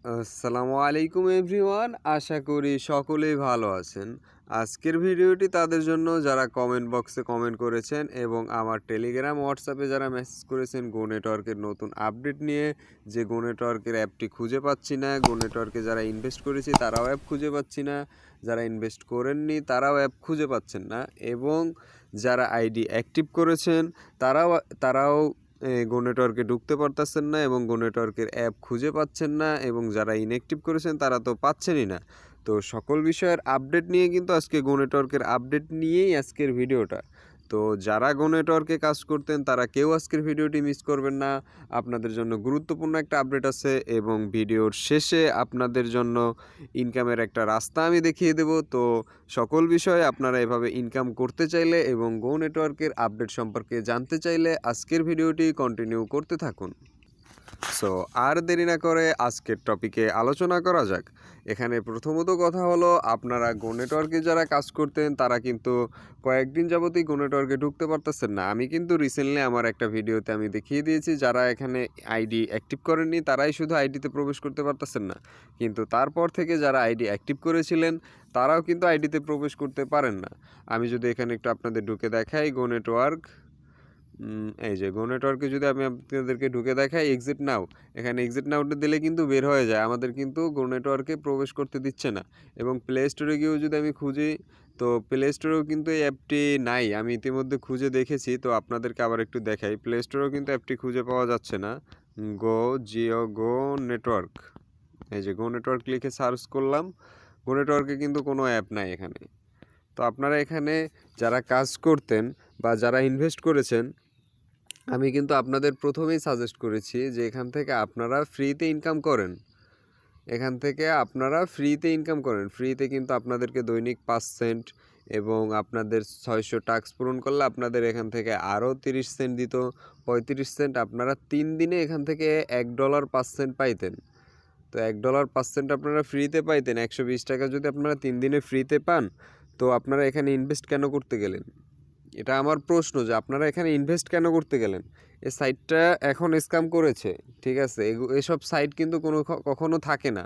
আসসালামু আলাইকুম এভরিওয়ান, আশা করি সকলেই ভালো আছেন। আজকের ভিডিওটি তাদের জন্য যারা কমেন্ট বক্সে কমেন্ট করেছেন এবং আমার টেলিগ্রাম হোয়াটসঅ্যাপে যারা মেসেজ করেছেন গো নেটওয়ার্কের নতুন আপডেট নিয়ে, যে গো নেটওয়ার্কের অ্যাপটি খুঁজে পাচ্ছি না। গো নেটওয়ার্কে যারা ইনভেস্ট করেছি তারাও অ্যাপ খুঁজে পাচ্ছি না, যারা ইনভেস্ট করেননি তারাও অ্যাপ খুঁজে পাচ্ছেন না, এবং যারা আইডি অ্যাক্টিভ করেছেন তারাও গো নেটওয়ার্কে ঢুকতে পারতেছেন না এবং গো নেটওয়ার্কের অ্যাপ খুঁজে পাচ্ছেন না, এবং যারা ইনঅ্যাক্টিভ করেছেন তারা তো পাচ্ছেনই না। তো সকল বিষয়ের আপডেট নিয়ে কিন্তু আজকে গো নেটওয়ার্কের আপডেট নিয়েই আজকের ভিডিওটা। তো যারা গো নেটওয়ার্কে কাজ করতেন তারা কেউ আজকের ভিডিওটি মিস করবেন না। আপনাদের জন্য গুরুত্বপূর্ণ একটা আপডেট আছে, এবং ভিডিওর শেষে আপনাদের জন্য ইনকামের একটা রাস্তা আমি দেখিয়ে দেব। তো সকল বিষয়ে আপনারা এভাবে ইনকাম করতে চাইলে এবং গো নেটওয়ার্কের আপডেট সম্পর্কে জানতে চাইলে আজকের ভিডিওটি কন্টিনিউ করতে থাকুন। সো আর দেরি না করে আজকের টপিকে আলোচনা করা যাক। এখানে প্রথমত কথা হলো, আপনারা গো নেটওয়ার্কে যারা কাজ করতেন তারা কিন্তু কয়েকদিন যাবতই গো নেটওয়ার্কে ঢুকতে পারতেছেন না। আমি কিন্তু রিসেন্টলি আমার একটা ভিডিওতে আমি দেখিয়ে দিয়েছি, যারা এখানে আইডি অ্যাক্টিভ করেননি তারাই শুধু আইডিতে প্রবেশ করতে পারতেছেন না, কিন্তু তারপর থেকে যারা আইডি অ্যাক্টিভ করেছিলেন তারাও কিন্তু আইডিতে প্রবেশ করতে পারেন না। আমি যদি এখানে একটু আপনাদের ঢুকে দেখাই গো নেটওয়ার্ক, এই যে গো নেটওয়ার্কে যদি আমি আপনাদেরকে ঢুকে দেখাই এক্সিট নাও, এখানে এক্সিট নাওটা দিলে কিন্তু বের হয়ে যায়, আমাদের কিন্তু গো নেটওয়ার্কে প্রবেশ করতে দিচ্ছে না। এবং প্লে স্টোরে গিয়েও যদি আমি খুঁজি, তো প্লে স্টোরেও কিন্তু এই অ্যাপটি নাই, আমি ইতিমধ্যে খুঁজে দেখেছি। তো আপনাদেরকে আবার একটু দেখাই, প্লে স্টোরেও কিন্তু অ্যাপটি খুঁজে পাওয়া যাচ্ছে না। গো নেটওয়ার্ক, এই যে গো নেটওয়ার্ক লিখে সার্চ করলাম, গো নেটওয়ার্কে কিন্তু কোনো অ্যাপ নাই এখানে। তো আপনারা এখানে যারা কাজ করতেন বা যারা ইনভেস্ট করেছেন, আমি কিন্তু আপনাদের প্রথমেই সাজেস্ট করেছি যে এখান থেকে আপনারা ফ্রিতে ইনকাম করেন। এখান থেকে আপনারা ফ্রিতে ইনকাম করেন, ফ্রিতে কিন্তু আপনাদেরকে দৈনিক 5 সেন্ট, এবং আপনাদের 600 টাস্ক পূরণ করলে আপনাদের এখান থেকে আরও 30 সেন্ট দিত, 35 সেন্ট। আপনারা 3 দিনে এখান থেকে $1 5 সেন্ট পাইতেন। তো $1 5 সেন্ট আপনারা ফ্রিতে পাইতেন। 120 টাকা যদি আপনারা 3 দিনে ফ্রিতে পান, তো আপনারা এখানে ইনভেস্ট কেন করতে গেলেন? এটা আমার প্রশ্ন, যে আপনারা এখানে ইনভেস্ট কেন করতে গেলেন? এই সাইটটা এখন স্ক্যাম করেছে, ঠিক আছে? এসব সাইট কিন্তু কখনো থাকে না।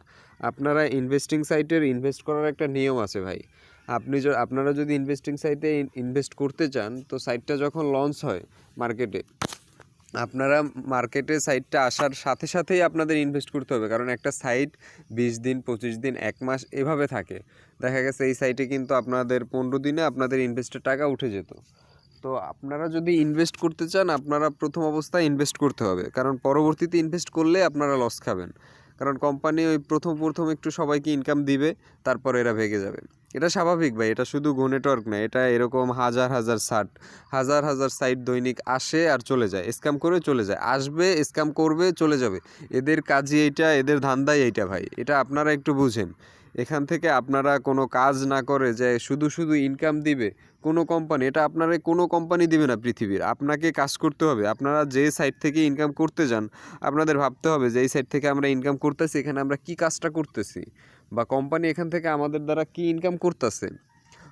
আপনারা ইনভেস্টিং সাইটের ইনভেস্ট করার একটা নিয়ম আছে ভাই। আপনারা যদি ইনভেস্টিং সাইটে ইনভেস্ট করতে চান, তো সাইটটা যখন লঞ্চ হয় মার্কেটে, আপনারা মার্কেটে সাইটটা আসার সাথে সাথেই আপনাদের ইনভেস্ট করতে হবে, কারণ একটা সাইট 20 দিন, 25 দিন, 1 মাস এভাবে থাকে। দেখা গেছে এই সাইটে কিন্তু আপনাদের 15 দিনে আপনাদের ইনভেস্টের টাকা উঠে যেত। তো আপনারা যদি ইনভেস্ট করতে চান, আপনারা প্রথম অবস্থায় ইনভেস্ট করতে হবে, কারণ পরবর্তীতে ইনভেস্ট করলে আপনারা লস খাবেন। কারণ কোম্পানি ওই প্রথম একটু সবাইকে ইনকাম দিবে, তারপর এরা ভেগে যাবে। এটা স্বাভাবিক ভাই, এটা শুধু গো নেটওয়ার্ক না, এটা এরকম হাজার সাইট দৈনিক আসে আর চলে যায়, স্ক্যাম করে চলে যায়, আসবে স্ক্যাম করবে চলে যাবে। এদের কাজই এইটা, এদের ধান্দাই এইটা ভাই, এটা আপনারা একটু বুঝেন। এখান থেকে আপনারা কোনো কাজ না করে যে শুধু ইনকাম দিবে কোনো কোম্পানি, এটা আপনারা কোনো কোম্পানি দিবে না পৃথিবীর। আপনাকে কাজ করতে হবে। আপনারা যে সাইট থেকে ইনকাম করতে যান, আপনাদের ভাবতে হবে যে এই সাইট থেকে আমরা ইনকাম করতেছি, এখানে আমরা কি কাজটা করতেছি, বা কোম্পানি এখান থেকে আমাদের দ্বারা কি ইনকাম করতেছে।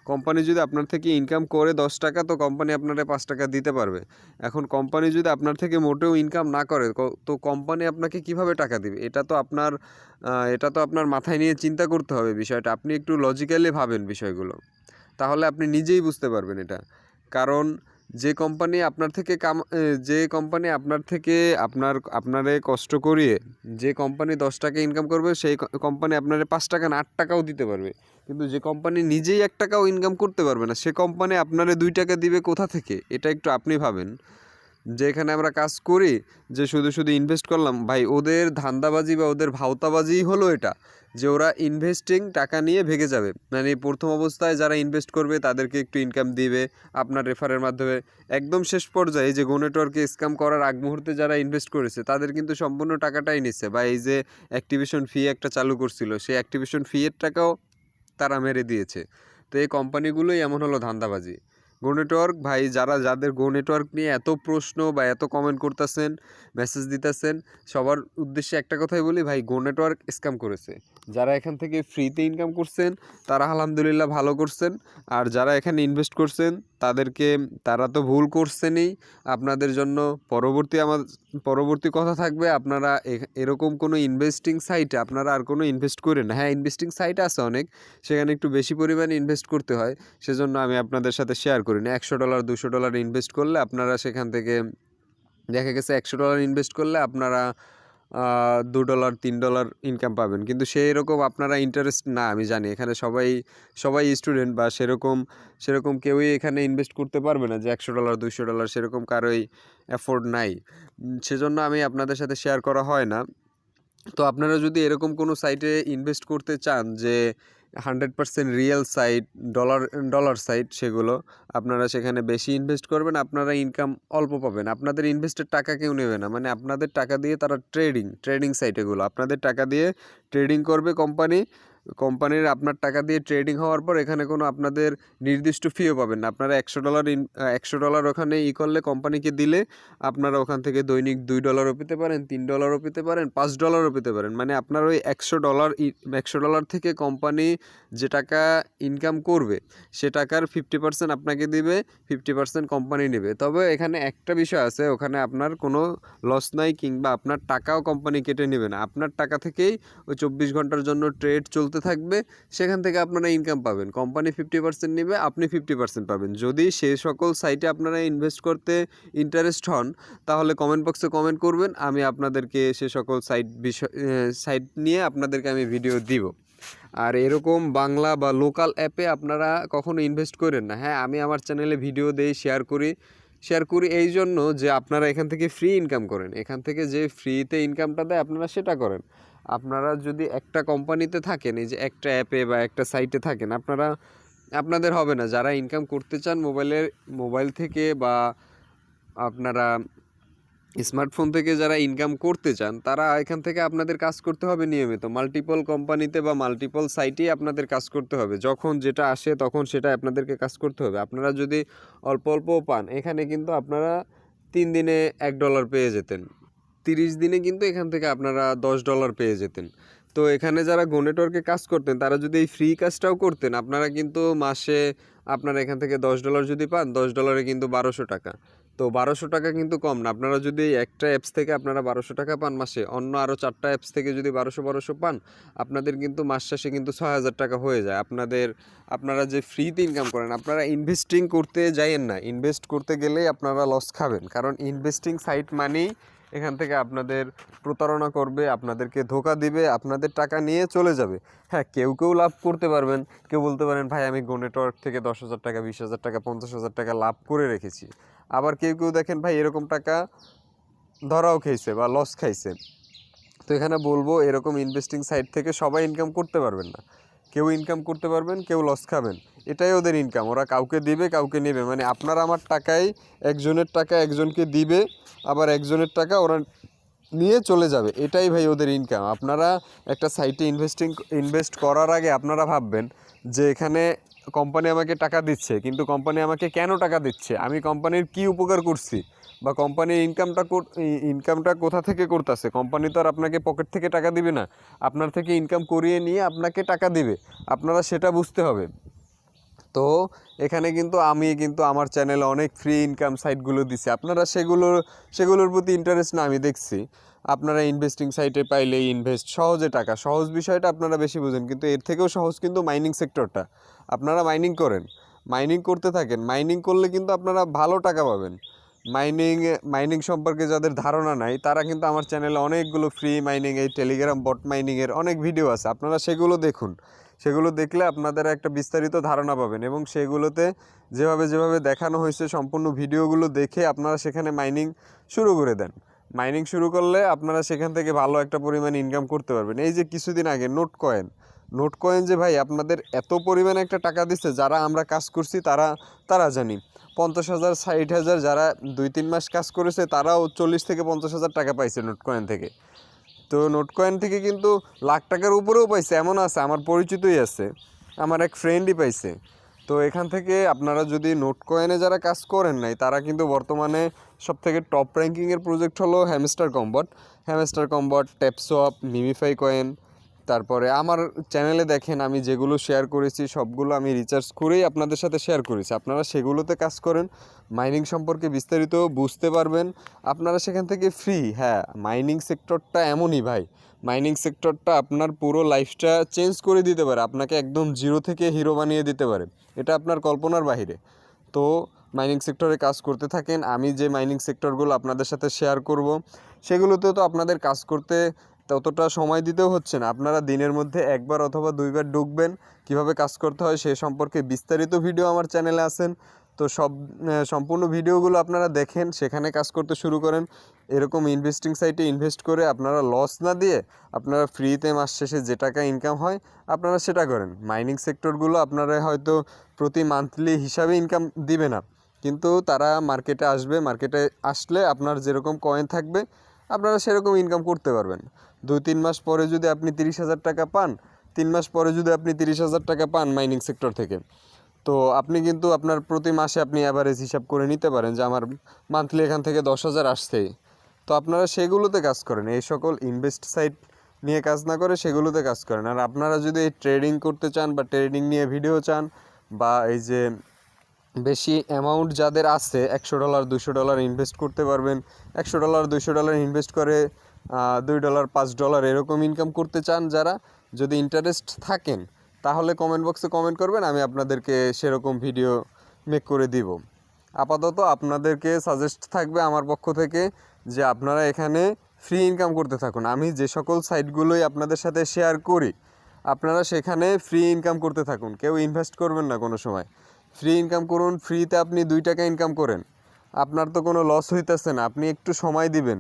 কোম্পানি যদি আপনার থেকে ইনকাম করে 10 টাকা, তো কোম্পানি আপনারে 5 টাকা দিতে পারবে। এখন কোম্পানি যদি আপনার থেকে মোটেও ইনকাম না করে, তো কোম্পানি আপনাকে কিভাবে টাকা দিবে? এটা তো আপনার মাথায় নিয়ে চিন্তা করতে হবে বিষয়টা। আপনি একটু লজিক্যালি ভাবেন বিষয়গুলো, তাহলে আপনি নিজেই বুঝতে পারবেন এটা। কারণ যে কোম্পানি আপনার থেকে যে কোম্পানি আপনার থেকে আপনারে কষ্ট করিয়ে যে কোম্পানি 10 টাকা ইনকাম করবে, সেই কোম্পানি আপনারে 5 টাকা না 8 টাকাও দিতে পারবে। কিন্তু যে কোম্পানি নিজেই 1 টাকাও ইনকাম করতে পারবে না, সে কোম্পানি আপনারে 2 টাকা দিবে কোথা থেকে? এটা একটু আপনি ভাবেন। যেখানে আমরা কাজ করি, যে শুধু ইনভেস্ট করলাম, ভাই ওদের ধান্দাবাজি বা ওদের ভাওতাবাজিই হলো এটা, যে ওরা ইনভেস্টিং টাকা নিয়ে ভেগে যাবে। মানে প্রথম অবস্থায় যারা ইনভেস্ট করবে তাদেরকে একটু ইনকাম দিবে আপনার রেফারের মাধ্যমে, একদম শেষ পর্যায়ে যে গো নেটওয়ার্কে স্ক্যাম করার আগ মুহূর্তে যারা ইনভেস্ট করেছে তাদের কিন্তু সম্পূর্ণ টাকাটাই নিচ্ছে। বা এই যে অ্যাক্টিভেশন ফি একটা চালু করছিল, সেই অ্যাক্টিভেশন ফি এর টাকাও তারা মেরে দিয়েছে। তো এই কোম্পানিগুলোই এমন হলো ধান্দাবাজি। গো নেটওয়ার্ক ভাই, যাদের গো নেটওয়ার্ক নিয়ে এত প্রশ্ন বা এত কমেন্ট করতেছেন, মেসেজ দিতেছেন, সবার উদ্দেশ্যে একটা কথাই বলি ভাই, গো নেটওয়ার্ক স্ক্যাম করেছে। যারা এখান থেকে ফ্রিতে ইনকাম করছেন তারা আলহামদুলিল্লাহ ভালো করছেন, আর যারা এখানে ইনভেস্ট করছেন তারা তো ভুল করছেনই। আপনাদের জন্য পরবর্তী কথা থাকবে, আপনারা এরকম কোনো ইনভেস্টিং সাইটে আপনারা আর কোনো ইনভেস্ট করেন না। হ্যাঁ, ইনভেস্টিং সাইট আছে অনেক, সেখানে একটু বেশি পরিমাণে ইনভেস্ট করতে হয়, সেজন্য আমি আপনাদের সাথে শেয়ার করি না। $100 $200 ইনভেস্ট করলে আপনারা সেখান থেকে দেখা গেছে $100 ইনভেস্ট করলে আপনারা $2 $3 ইনকাম পাবেন, কিন্তু সেই রকম আপনারা ইন্টারেস্ট না, আমি জানি এখানে সবাই স্টুডেন্ট বা সেরকম কেউই এখানে ইনভেস্ট করতে পারবে না যে $100 $200 সেরকম কারোই অ্যাফোর্ড নাই। সেজন্য আমি আপনাদের সাথে শেয়ার করা হয় না। তো আপনারা যদি এরকম কোনো সাইটে ইনভেস্ট করতে চান যে 100% রিয়েল সাইট, ডলার সাইট, সেগুলো আপনারা সেখানে বেশি ইনভেস্ট করবেন, আপনারা ইনকাম অল্প পাবেন। আপনাদের ইনভেস্টের টাকা কেউ নেবে না, মানে আপনাদের টাকা দিয়ে তারা ট্রেডিং সাইট, এগুলো আপনাদের টাকা দিয়ে ট্রেডিং করবে কোম্পানির আপনার টাকা দিয়ে ট্রেডিং হওয়ার পর এখানে কোনো আপনাদের নির্দিষ্ট ফিও পাবেন না। আপনারা $100 ওখানে করলে কোম্পানিকে দিলে আপনারা ওখান থেকে দৈনিক $2 পেতে পারেন, $3 পেতে পারেন, $5 পেতে পারেন। মানে আপনার ওই $100 থেকে কোম্পানি যে টাকা ইনকাম করবে সে টাকার 50% আপনাকে দিবে, 50% কোম্পানি নেবে। তবে এখানে একটা বিষয় আছে, ওখানে আপনার কোনো লস নাই, কিংবা আপনার টাকাও কোম্পানি কেটে নেবে না। আপনার টাকা থেকেই ওই 24 ঘন্টার জন্য ট্রেড চলতে থাকবে, সেখান থেকে আপনারা ইনকাম পাবেন। কোম্পানি 50% নেবে, আপনি 50% পাবেন। যদি সেই সকল সাইটে আপনারা ইনভেস্ট করতে ইন্টারেস্ট হন, তাহলে কমেন্ট বক্সে কমেন্ট করবেন, আমি আপনাদেরকে সে সকল সাইট নিয়ে আপনাদেরকে আমি ভিডিও দিব। আর এরকম বাংলা বা লোকাল অ্যাপে আপনারা কখনো ইনভেস্ট করেন না। হ্যাঁ, আমি আমার চ্যানেলে ভিডিও দেই, শেয়ার করি এই জন্য যে আপনারা এখান থেকে ফ্রি ইনকাম করেন। এখান থেকে যে ফ্রিতে ইনকামটা দেয় আপনারা সেটা করেন। আপনারা যদি একটা কোম্পানিতে থাকেন, এই যে একটা অ্যাপে বা একটা সাইটে থাকেন, আপনাদের হবে না। যারা ইনকাম করতে চান মোবাইল থেকে বা আপনারা স্মার্টফোন থেকে যারা ইনকাম করতে চান, তারা এখান থেকে আপনাদের কাজ করতে হবে নিয়মিত। মাল্টিপল কোম্পানিতে বা মাল্টিপল সাইটেই আপনাদের কাজ করতে হবে। যখন যেটা আসে তখন সেটা আপনাদেরকে কাজ করতে হবে। আপনারা যদি অল্প পান, এখানে কিন্তু আপনারা 3 দিনে $1 পেয়ে যেতেন, 30 দিনে কিন্তু এখান থেকে আপনারা $10 পেয়ে যেতেন। তো এখানে যারা গো নেটওয়ার্কে কাজ করতেন, তারা যদি এই ফ্রি কাজটাও করতেন, আপনারা কিন্তু মাসে আপনারা এখান থেকে $10 যদি পান, $10 কিন্তু 1200 টাকা। তো 1200 টাকা কিন্তু কম না। আপনারা যদি একটা অ্যাপস থেকে আপনারা 1200 টাকা পান মাসে, অন্য আরও 4টা অ্যাপস থেকে যদি 1200 পান, আপনাদের কিন্তু মাস শেষে কিন্তু 6000 টাকা হয়ে যায়। আপনারা যে ফ্রিতে ইনকাম করেন, আপনারা ইনভেস্টিং করতে যাইয়েন না। ইনভেস্ট করতে গেলেই আপনারা লস খাবেন, কারণ ইনভেস্টিং সাইট মানেই এখান থেকে আপনাদের প্রতারণা করবে, আপনাদেরকে ধোকা দিবে, আপনাদের টাকা নিয়ে চলে যাবে। হ্যাঁ, কেউ লাভ করতে পারবেন। কেউ বলতে পারেন, ভাই আমি গো নেটওয়ার্ক থেকে 10,000 টাকা, 20,000 টাকা, 50,000 টাকা লাভ করে রেখেছি। আবার কেউ দেখেন ভাই এরকম টাকা ধরাও খেয়েছে বা লস খাইছে। তো এখানে বলবো, এরকম ইনভেস্টিং সাইট থেকে সবাই ইনকাম করতে পারবেন না। কেউ ইনকাম করতে পারবেন, কেউ লস খাবেন, এটাই ওদের ইনকাম। ওরা কাউকে দিবে, কাউকে নেবে, মানে আপনার আমার টাকায় একজনের টাকা একজনকে দিবে, আবার একজনের টাকা ওরা নিয়ে চলে যাবে, এটাই ভাই ওদের ইনকাম। আপনারা একটা সাইটে ইনভেস্ট করার আগে আপনারা ভাববেন যে এখানে কোম্পানি আমাকে টাকা দিচ্ছে, কিন্তু কোম্পানি আমাকে কেন টাকা দিচ্ছে, আমি কোম্পানির কি উপকার করছি, বা কোম্পানির ইনকামটা কোথা থেকে করতেছে। কোম্পানি তো আর আপনাকে পকেট থেকে টাকা দিবে না, আপনার থেকে ইনকাম করিয়ে নিয়ে আপনাকে টাকা দিবে, আপনারা সেটা বুঝতে হবে। তো এখানে আমি আমার চ্যানেলে অনেক ফ্রি ইনকাম সাইটগুলো দিছি, আপনারা সেগুলোর প্রতি ইন্টারেস্ট না, আমি দেখছি। আপনারা ইনভেস্টিং সাইটে পাইলে সহজে টাকা, সহজ বিষয়টা আপনারা বেশি বুঝেন, কিন্তু এর থেকেও সহজ কিন্তু মাইনিং সেক্টরটা। আপনারা মাইনিং করতে থাকেন, মাইনিং করলে কিন্তু আপনারা ভালো টাকা পাবেন। মাইনিং সম্পর্কে যাদের ধারণা নাই, তারা কিন্তু আমার চ্যানেলে অনেকগুলো ফ্রি মাইনিং, এই টেলিগ্রাম বট মাইনিংয়ের অনেক ভিডিও আছে, আপনারা সেগুলো দেখুন। সেগুলো দেখলে আপনাদের একটা বিস্তারিত ধারণা পাবেন, এবং সেগুলোতে যেভাবে দেখানো হয়েছে সম্পূর্ণ ভিডিওগুলো দেখে আপনারা সেখানে মাইনিং শুরু করে দেন। মাইনিং শুরু করলে আপনারা সেখান থেকে ভালো একটা পরিমাণ ইনকাম করতে পারবেন। এই যে কিছুদিন আগে নোট কয়েন যে ভাই আপনাদের এত পরিমাণে একটা টাকা দিচ্ছে, যারা আমরা কাজ করছি তারা জানি। 50,000 60,000 যারা 2-3 মাস কাজ করেছে, তারাও 40 থেকে 50,000 টাকা পাইছে নোট কয়েন থেকে। তো নোট কয়েন থেকে কিন্তু লাখ টাকার উপরেও পাইছে, এমন আছে, আমার পরিচিতই আছে, আমার এক ফ্রেন্ডই পাইছে। তো এখান থেকে আপনারা যদি নোট কয়েনে যারা কাজ করেন নাই, তারা কিন্তু বর্তমানে সবথেকে টপ র্যাঙ্কিংয়ের প্রজেক্ট হলো হ্যামস্টার কম্বট, ট্যাপসোয়াপ, মিমিফাই কয়েন, তারপরে আমার চ্যানেলে দেখেন আমি যেগুলো শেয়ার করেছি সবগুলো আমি রিসার্চ করেই আপনাদের সাথে শেয়ার করেছি। আপনারা সেগুলোতে কাজ করেন, মাইনিং সম্পর্কে বিস্তারিত বুঝতে পারবেন। আপনারা সেখান থেকে ফ্রি। হ্যাঁ, মাইনিং সেক্টরটা এমনই ভাই, মাইনিং সেক্টরটা আপনার পুরো লাইফটা চেঞ্জ করে দিতে পারে, আপনাকে একদম জিরো থেকে হিরো বানিয়ে দিতে পারে, এটা আপনার কল্পনার বাহিরে। তো মাইনিং সেক্টরে কাজ করতে থাকেন। আমি যে মাইনিং সেক্টরগুলো আপনাদের সাথে শেয়ার করব সেগুলোতেও তো আপনাদের কাজ করতে ততটা সময় দিতেও হচ্ছে না। আপনারা দিনের মধ্যে একবার অথবা দুইবার ঢুকবেন, কিভাবে কাজ করতে হয় সে সম্পর্কে বিস্তারিত ভিডিও আমার চ্যানেলে আছেন। তো সম্পূর্ণ ভিডিওগুলো আপনারা দেখেন, সেখানে কাজ করতে শুরু করেন। এরকম ইনভেস্টিং সাইটে ইনভেস্ট করে আপনারা লস না দিয়ে আপনারা ফ্রিতে মাস শেষে যে টাকা ইনকাম হয় আপনারা সেটা করেন। মাইনিং সেক্টরগুলো আপনারা হয়তো প্রতি মান্থলি হিসাবে ইনকাম দিবে না, কিন্তু তারা মার্কেটে আসবে, মার্কেটে আসলে আপনার যেরকম কয়েন থাকবে আপনারা সেরকম ইনকাম করতে পারবেন। 2-3 মাস পরে যদি আপনি 30,000 টাকা পান, 3 মাস পরে যদি আপনি 30,000 টাকা পান মাইনিং সেক্টর থেকে, তো আপনি কিন্তু আপনার প্রতি মাসে আপনি অ্যাভারেজ হিসাব করে নিতে পারেন যে আমার মান্থলি এখান থেকে 10,000 আসছেই। তো আপনারা সেগুলোতে কাজ করেন, এই সকল ইনভেস্ট সাইট নিয়ে কাজ না করে সেগুলোতে কাজ করেন। আর আপনারা যদি এই ট্রেডিং করতে চান বা ট্রেডিং নিয়ে ভিডিও চান, বা এই যে বেশি অ্যামাউন্ট যাদের আছে, $100 $200 ইনভেস্ট করতে পারবেন, $100 $200 ইনভেস্ট করে $2 $5 এরকম ইনকাম করতে চান যারা, যদি ইন্টারেস্ট থাকেন তাহলে কমেন্ট বক্সে কমেন্ট করবেন, আমি আপনাদেরকে সেরকম ভিডিও মেক করে দিব। আপাতত আপনাদেরকে সাজেস্ট থাকবে আমার পক্ষ থেকে যে আপনারা এখানে ফ্রি ইনকাম করতে থাকুন। আমি যে সকল সাইটগুলোই আপনাদের সাথে শেয়ার করি আপনারা সেখানে ফ্রি ইনকাম করতে থাকুন, কেউ ইনভেস্ট করবেন না কোনো সময়। ফ্রি ইনকাম করুন, ফ্রিতে আপনি 2 টাকা ইনকাম করেন, আপনার তো কোনো লস হইতেছে না, আপনি একটু সময় দিবেন।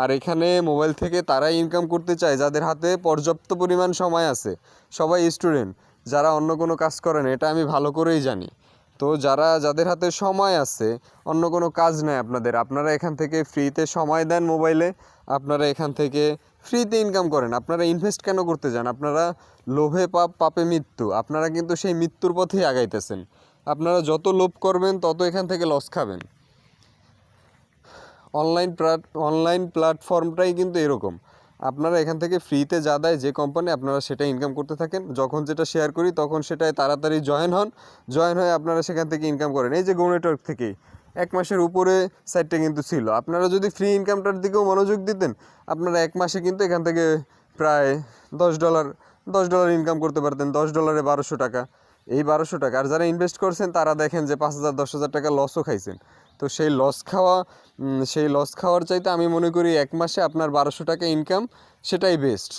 আর এখানে মোবাইল থেকে তারাই ইনকাম করতে চায় যাদের হাতে পর্যাপ্ত পরিমাণ সময় আছে। সবাই স্টুডেন্ট, যারা অন্য কোনো কাজ করেন এটা আমি ভালো করেই জানি। তো যাদের হাতে সময় আছে, অন্য কোনো কাজ নেই আপনাদের, আপনারা এখান থেকে ফ্রিতে সময় দেন মোবাইলে, আপনারা এখান থেকে ফ্রিতে ইনকাম করেন। আপনারা ইনভেস্ট কেন করতে যান? আপনারা লোভে পাপ, পাপে মৃত্যু, আপনারা কিন্তু সেই মৃত্যুর পথেই আগাইতেছেন। আপনারা যত লোভ করবেন তত এখান থেকে লস খাবেন। অনলাইন প্ল্যাটফর্মটাই কিন্তু এরকম, আপনারা এখান থেকে ফ্রিতে যা দেয় যে কোম্পানি আপনারা সেটা ইনকাম করতে থাকেন। যখন যেটা শেয়ার করি তখন সেটাই তাড়াতাড়ি জয়েন হয়ে আপনারা সেখান থেকে ইনকাম করেন। এই যে গো নেটওয়ার্ক থেকেই 1 মাসের উপরে সাইটটা কিন্তু ছিল। আপনারা যদি ফ্রি ইনকামটার দিকেও মনোযোগ দিতেন আপনারা 1 মাসে কিন্তু এখান থেকে প্রায় $10 ইনকাম করতে পারতেন। $10 1200 টাকা, এই 1200 টাকা। আর যারা ইনভেস্ট করছেন তারা দেখেন যে 5,000 10,000 টাকা লসও খাইছেন। তো সেই লস খাওয়ার চাইতে আমি মনে করি 1 মাসে আপনার 1200 টাকা ইনকাম সেটাই বেস্ট।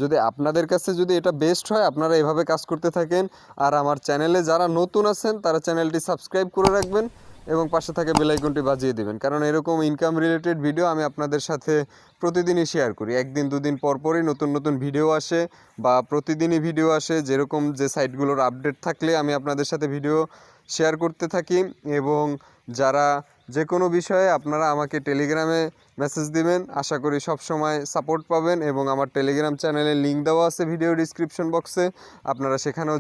যদি আপনাদের কাছে যদি এটা বেস্ট হয় আপনারা এভাবে কাজ করতে থাকেন। আর আমার চ্যানেলে যারা নতুন আছেন তারা চ্যানেলটি সাবস্ক্রাইব করে রাখবেন এবং পাশে থাকা বেল আইকনটি বাজিয়ে দেবেন, কারণ এরকম ইনকাম রিলেটেড ভিডিও আমি আপনাদের সাথে প্রতিদিনই শেয়ার করি। একদিন দুদিন পরই নতুন ভিডিও আসে বা প্রতিদিনই ভিডিও আসে, যেরকম যে সাইটগুলোর আপডেট থাকলে আমি আপনাদের সাথে ভিডিও শেয়ার করতে থাকি। এবং যারা যে কোনো বিষয়ে আপনারা আমাকে টেলিগ্রামে মেসেজ দিবেন, আশা করি সব সময় সাপোর্ট পাবেন। এবং আমার টেলিগ্রাম চ্যানেলের লিঙ্ক দেওয়া আছে ভিডিও ডিসক্রিপশন বক্সে, আপনারা সেখানেও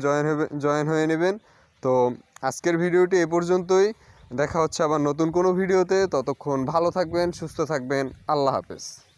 জয়েন হয়ে নেবেন। তো আজকের ভিডিওটি এ পর্যন্তই, দেখা হচ্ছে আবার নতুন কোনো ভিডিওতে। ততক্ষণ ভালো থাকবেন, সুস্থ থাকবেন, আল্লাহ হাফেজ।